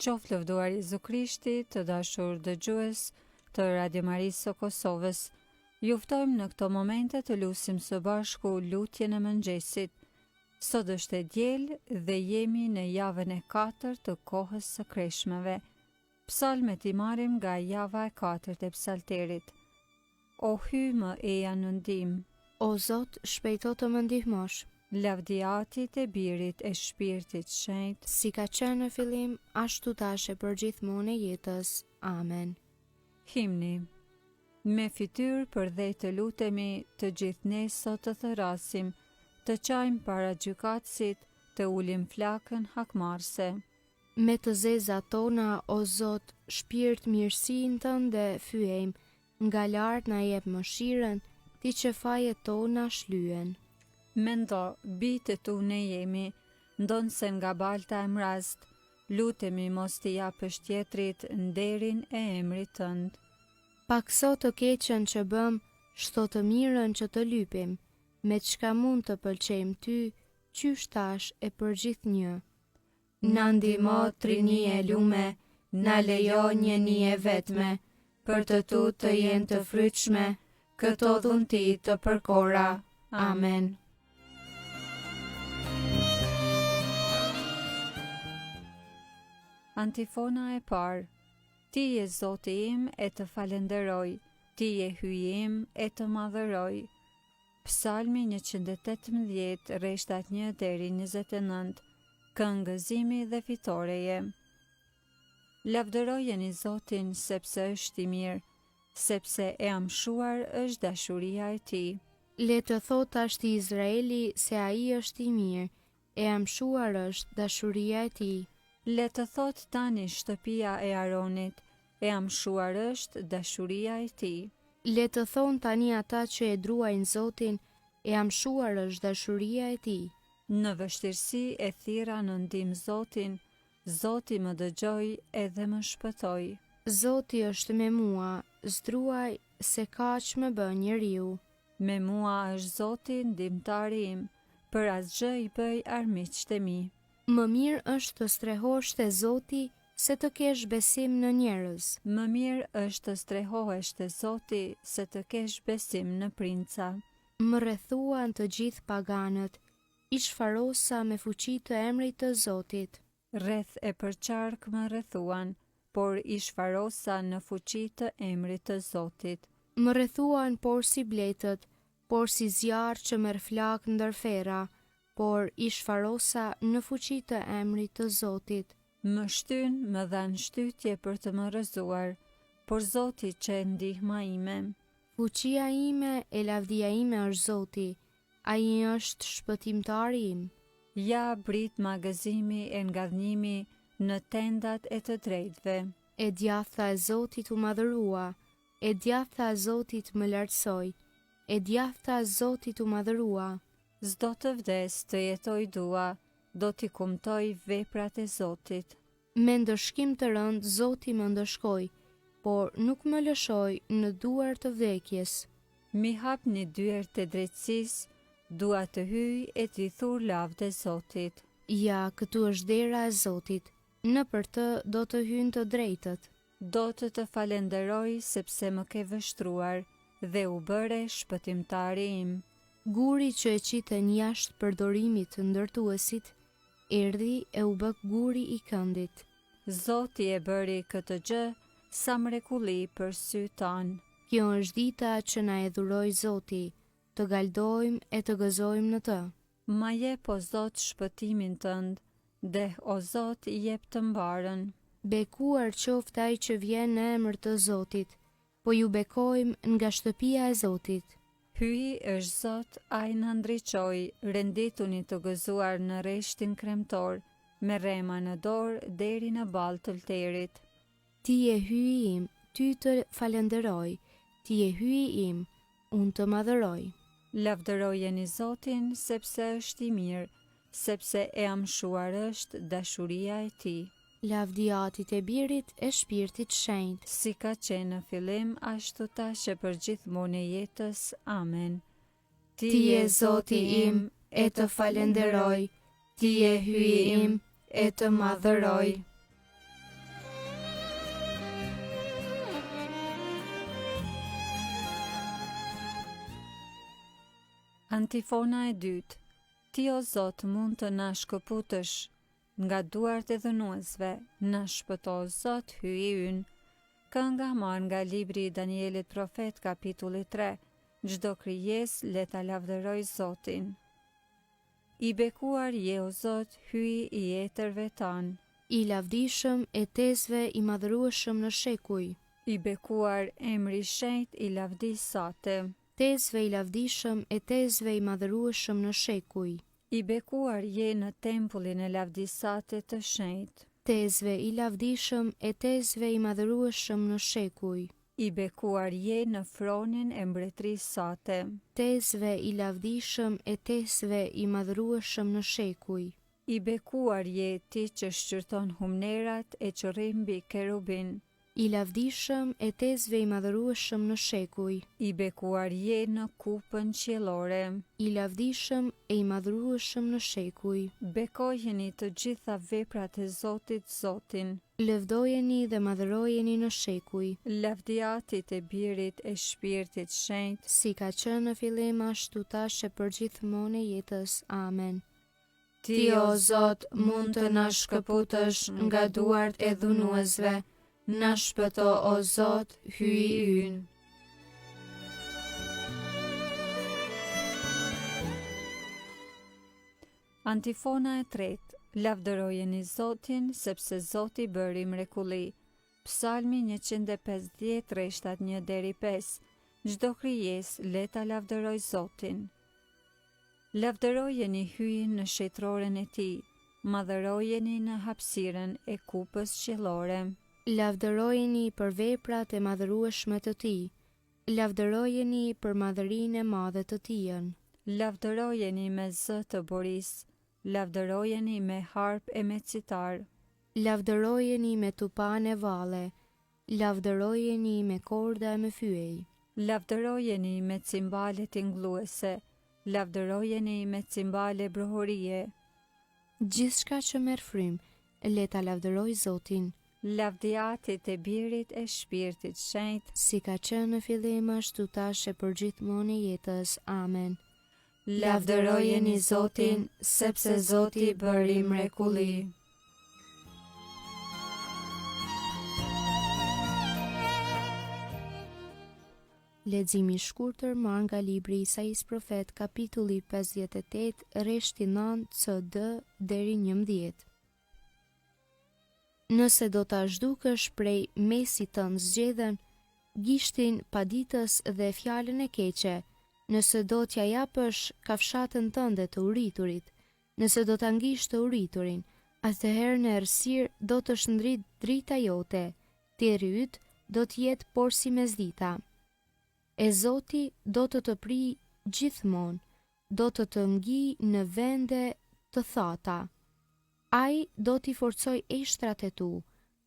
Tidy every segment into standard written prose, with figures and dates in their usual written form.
Qoftë lëvduar Jezu Krishti, të dashur dëgjues të Radio Marisë së Kosovës. Ju ftojmë në këto momente të lutim së bashku lutjen e mëngjesit. Sot është e diel dhe jemi në javën e 4 të kohës së kreshmeve. Psalmet i marrim nga java e 4 e psalterit. O hy më eja në ndihmë, O Zot, shpejto të më ndihmosh. Lavdiatit e Birit e Shpirtit Shenjtë, Si ka qenë në fillim, ashtu tash e përgjithmonë e jetës. Amen. Himni. Me fytyrë përdhej të lutemi, të gjithë ne sot të thërasim, të qajmë para gjykatësit, të ulim flakën hakmarrëse. Me të zezat tona, o Zot, shpirt mirësinë tënde fyejmë, nga lart na jep mëshirën, ti që fajet tona shlyen. Mendo, bitë tu ne jemi, ndonë se nga balta e mrast, lutemi mos t'i japësh tjetrit nderin e emrit tënd. Pakso të keqen që bëm, shto të mirën që të lypim, me çka mund të pëlqejmë ty, qysh tash e për gjithnjë. Na ndihmo Trinie lume, na lejo njenie vetme, për të tu të jenë të frytshme, këto dhunti të përkora. Amen. Antifona e parë. Ti je Zoti im e të falenderoj, ti je hyji im e të madhëroj. Psalmi 118, rreshtat 1 deri 29, këngëzimi dhe fitoreje. Lavdërojeni Zotin sepse është i mirë, sepse e amshuar është dashuria e tij. Le të thot ashti Izraeli se ai është i mirë, e amshuar është dashuria e tij. Le të thot tani shtëpia e Aronit, e amshuar është dashuria e tij. Le të thon tani ata që e druajnë Zotin, e amshuar është dashuria e tij. Në vështirësi e thira në ndihmë Zotin, Zoti më dëgjoi edhe më shpëtoi. Zoti është me mua, zdruaj se kaq më bën njeriu. Me mua është Zoti ndihmtari im, për asgjë i bëj armiqtë e mi. Më mirë është të strehosh te Zoti se të kesh besim në njerëz. Më mirë është të strehohesh te Zoti se të kesh besim në princa. Më rrethuan të gjithë paganët, i shfarosa me fuqi të emrit të Zotit. Rreth e përçark më rrethuan, por i shfarosa në fuqi të emrit të Zotit. Më rrethuan por si bletët, por si zjarr që merr flak ndër fera, por i shfarosa në fuqi të emrit të Zotit. Më shtyn, më dhan shtytje për të më rrëzuar, por Zoti që e ndihma ime. Fuqia ime e lavdia ime është Zoti, ai është shpëtimtari im. Ja brit magazimi e ngadhnimi në tendat e të drejtëve. E djathta e Zotit u madhërua, e djathta e Zotit më lartësoj, e djathta e Zotit u madhërua. S'do të vdes të jetoj dua, do t'i kumtoj veprat e Zotit. Me ndëshkim të rënd Zoti më ndëshkoj, por nuk më lëshoj në duar të vdekjes. Mi hap një dyer të drejtësisë, dua të hyj e t'i thur lavd e Zotit. Ja, këtu është dera e Zotit, në për të do të hyjnë të drejtët. Do të falenderoj sepse më ke vështruar dhe u bëre shpëtimtari im. Guri që e qiten jashtë përdorimit të ndërtuesit, erdhi e u bë guri i këndit. Zoti e bëri këtë gjë sa mrekulli për sy tanë. Kjo është dita që na e dhuroi Zoti, të galdojmë e të gëzojmë në të. Ma jep o Zot shpëtimin tënd, dhe o Zot jep të mbarën. Bekuar qoftë ai që vjen në emër të Zotit, po ju bekojmë nga shtëpia e Zotit. Hyi është Zot, ai na ndriçoi, rendituni të gëzuar në rreshtin kremtor, me rrema në dorë deri në ballë të lterit. Ti je hyi im, ty të falenderoj, ti je hyi im, unë të madhëroj. Lavdërojeni Zotin sepse është i mirë, sepse e amshuar është dashuria e tij. Lavdiatit e Birit e Shpirtit Shenjtë. Si ka qenë në fillim, ashtu tash e për gjithmonë e jetës. Amen. Ti je Zoti im, e të falenderoj, ti je hyi im, e të madhëroj. Antifona e dytë. Ti o Zot mund të na shkëputësh nga duart e dhënuesve, na shpëto Zot hyji ynë. Kënga marrë nga libri i Danielit profet kapitulli 3. Çdo krijesë le ta lavdëroj Zotin. I bekuar je o Zot, hyji i etërve tanë. I lavdishëm e tezve i madhërueshëm në shekuj. I bekuar emri shenjt i lavdisate. Tezve i lavdishëm e tezve i madhërueshëm në shekuj. I bekuar je në tempullin e lavdisate të shenjt. Tezve i lavdishëm e tezve i madhërueshëm në shekuj. I bekuar je në fronin e mbretërisë sate. Tezve i lavdishëm e tezve i madhërueshëm në shekuj. I bekuar je ti që shqyrton humnerat e që rrimbi kerubin. I lavdishëm e tezve i madhërueshëm në shekuj. I bekuar je në kupën qiellore. I lavdishëm e i madhërueshëm në shekuj. Bekojeni të gjitha veprat e Zotit Zotin. Lëvdojeni dhe madhërojeni në shekuj. Lavdiatit e Birit e Shpirtit Shenjt, Si ka qenë në fillim ashtu tash e përgjithmonë e jetës. Amen. Ti o Zot mund të na shkëputësh nga duart e dhunuesve. Na shpëto o Zot, hyji ynë. Antifona e tretë. Lavdërojeni Zotin, sepse Zoti bëri mrekulli. Psalmi 150, rreshtat 1 deri 5. Çdo krijesë le ta lavdëroj Zotin. Lavdërojeni hyjin në shetroren e tij. Madhërojeni në hapësirën e kupës qiellore. Lavdërojeni për veprat e madhërueshme të tij. Lavdërojeni për madhërinë e madhe të tijën. Lavdërojeni me zë të boris. Lavdërojeni me harp e me citar. Lavdërojeni me tupan e valle. Lavdërojeni me korda e me fyej. Lavdërojeni me cimbale tingëlluese. Lavdërojeni me cimbale brohorie. Gjithçka që merr frym, le ta lavdëroj Zotin. Lavdiatit e Birit e Shpirtit Shenjt, Si ka qenë në fillim ashtu tash e përgjithmonë e jetës. Amen. lavdërojeni Zotin, sepse Zoti bëri mrekulli. Leximi i shkurtër marrë nga libri i Isaias profet, kapitulli 58, rreshti 9 CD deri 11. Nëse do ta zhdukësh prej mesit tënd zgjedhën, gishtin paditës dhe fjalën e keqe, nëse do t'ja japësh kafshatën tënde të uriturit, nëse do ta ngish të uriturin, atëherë në errësirë do të shndrit drita jote, teri yt do t'jetë por si mesdita. E Zoti do të pri gjithmonë, do të ngi në vende të thata. Ai do t'i forcoj eshtrat e tu,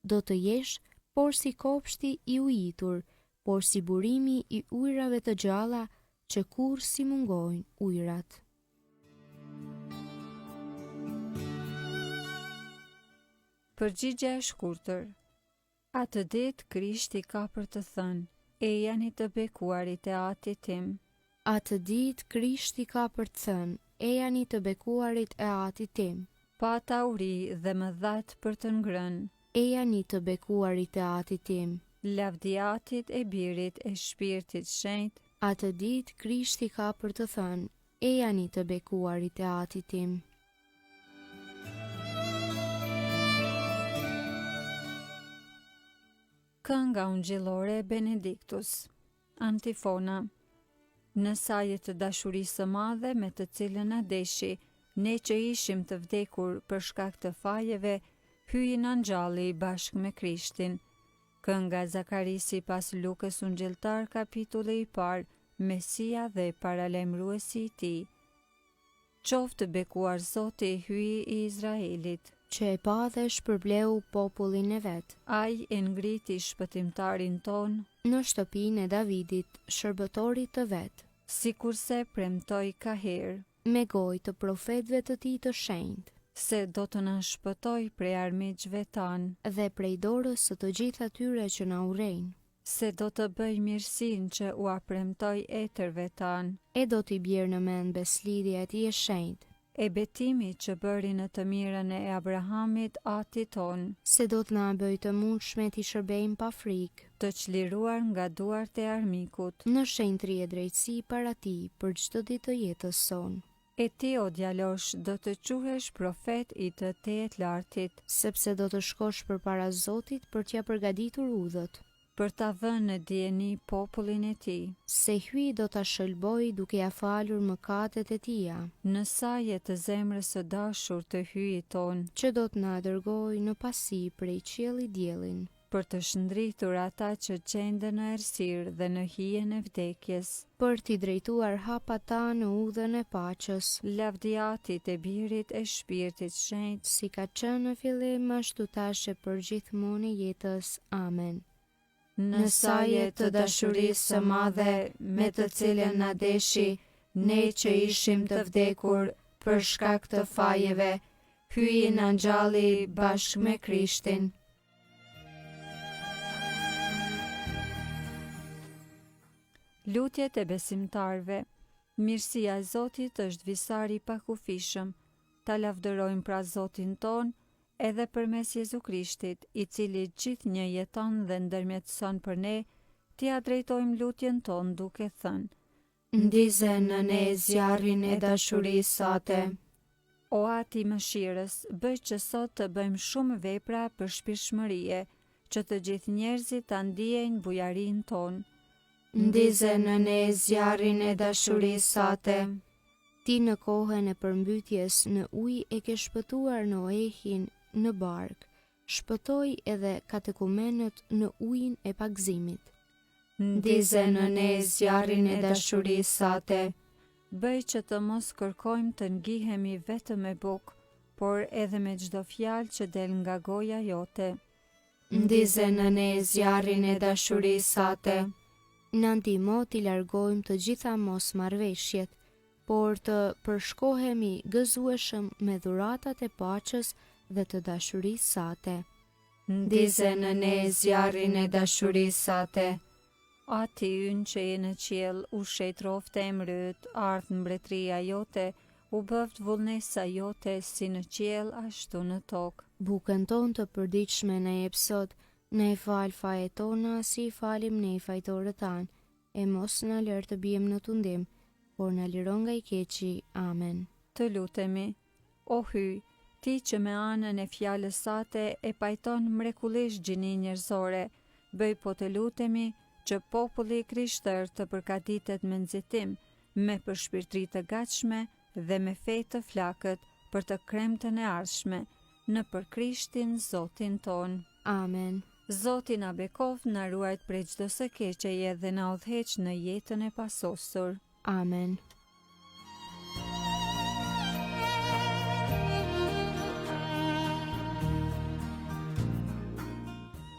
do të jesh por si kopshti i ujitur, por si burimi i ujrave të gjalla që kur si mungojnë ujrat. Përgjigja e shkurtër. Atë ditë Krishti ka për të thënë, e janë të bekuarit e Atit tim. Atë ditë Krishti ka për të thënë, e janë të bekuarit e Atit tim. Pata uri dhe më dhat për të ngrënë. E janë të bekuarit e Atit tim. Lavdiatit e Birit e Shpirtit Shenjt, Atë ditë Krishti ka për të thënë, e janë të bekuarit e Atit tim. Kënga ungjillore e Benediktus. Antifona. Në saje të dashurisë së madhe me të cilën na deshi, ne që ishim të vdekur për shkak të fajeve, hyjin angjalli bashkë me Krishtin. Kënga Zakarisi pas Lukës ungjilltar kapitulli i parë, Mesia dhe paralajmëruesi i tij. Qoftë bekuar Zoti hyji i Izraelit. Që e pa dhe shpërbleu popullin e vet. Ai e ngriti shpëtimtarin ton, Në shtëpinë e Davidit, shërbëtorit të vet, sikurse premtoi ka herë, me gojë të profetëve të tij të shenjtë, se do të na shpëtoj prej armiqve tanë. dhe prej dorës së të gjithë atyre që na urrejnë. se do të bëj mirësinë që u apremtoi etërve tanë, e do t'i bjerë në mend beslidhja e tij e shenjtë, e betimi që bëri në të mirën e Abrahamit atit ton, se do t'na bëj të mundshme t'i shërbejmë pa frikë, të çliruar nga duart e armikut. në shenjtëri e drejtësi para tij për çdo ditë të jetës sonë, E ti o djalosh do të quhesh profet i të Tetë Lartit, sepse do të shkosh përpara Zotit për t'ia përgatitur udhët, për ta vënë në dieni popullin e tij. se hyi do ta shëlboj duke ja falur mëkatet e tija, Në saje të zemrës së dashur të hyjit ton, që do t'na dërgoj në pasi prej qielli diellin, për të shndritur ata që gjenden në errësirë dhe në hijen e vdekjes, për t'i drejtuar hapat ta në udhën e paqës, lavdiatit e birit e shpirtit shenjtë, si ka qenë në fillim ashtu tash e për gjithmonë e jetës. Amen. në saje të dashurisë së madhe me të cilën na deshi, ne që ishim të vdekur për shkak të fajeve, hyi na ngjalli bashkë me Krishtin. Lutjet e besimtarve. Mirësia e Zotit është visari i pakufishëm. Ta lavdërojmë pra Zotin ton, edhe përmes Jezu Krishtit, i cili gjithnjë jeton dhe ndërmjetëson për ne, t'ia drejtojmë lutjen ton duke thënë: Ndize në ne zjarrin e dashurisë sate. O Ati i mëshirës, bëj që sot të bëjmë shumë vepra për shpirtshmërie, që të gjithë njerëzit ta ndijejnë bujarinë tonë. Ndize në ne zjarrin e dashurisë sate. Ti në kohën e përmbytjes në ujë e ke shpëtuar Noehin në bark. Shpëtoi edhe katekumenët në ujin e pagëzimit. Ndize në ne zjarrin e dashurisë sate. Bëj që të mos kërkojmë të ngihemi vetëm me bukë, por edhe me çdo fjalë që del nga goja jote. Ndize në ne zjarrin e dashurisë sate. Në ndihmo t'i largojmë të gjitha mosmarrveshjet, por të përshkohemi gëzueshëm me dhuratat e paqes dhe të dashurisë sate. Ndize në ne zjarrin e dashurisë sate. Ati ynë që je në qiell, u shejtroft emrit, ardh mbretëria jote, u bëft vullnesa jote si në qiell ashtu në tokë. Bukën tonë të përditshme na jep sot, ne fal fajet tona si falim ne fajtorët tanë, e mos na lër të bijmë në tundim, por na liro nga i keqi. Amen. Të lutemi, o hyj, ti që me anën e fjalës sate e pajton mrekullisht gjininë njerëzore, bëj po të lutemi që populli i Krishtër të përgatitet me nxitim, me përshpirtri të gatshme dhe me fe të flakët për të kremtën e ardhshme, në për Krishtin Zotin ton. Amen. Zoti na bekov, na ruajt prej çdo së keqeje dhe na udhëheq në jetën e pasosur. Amen.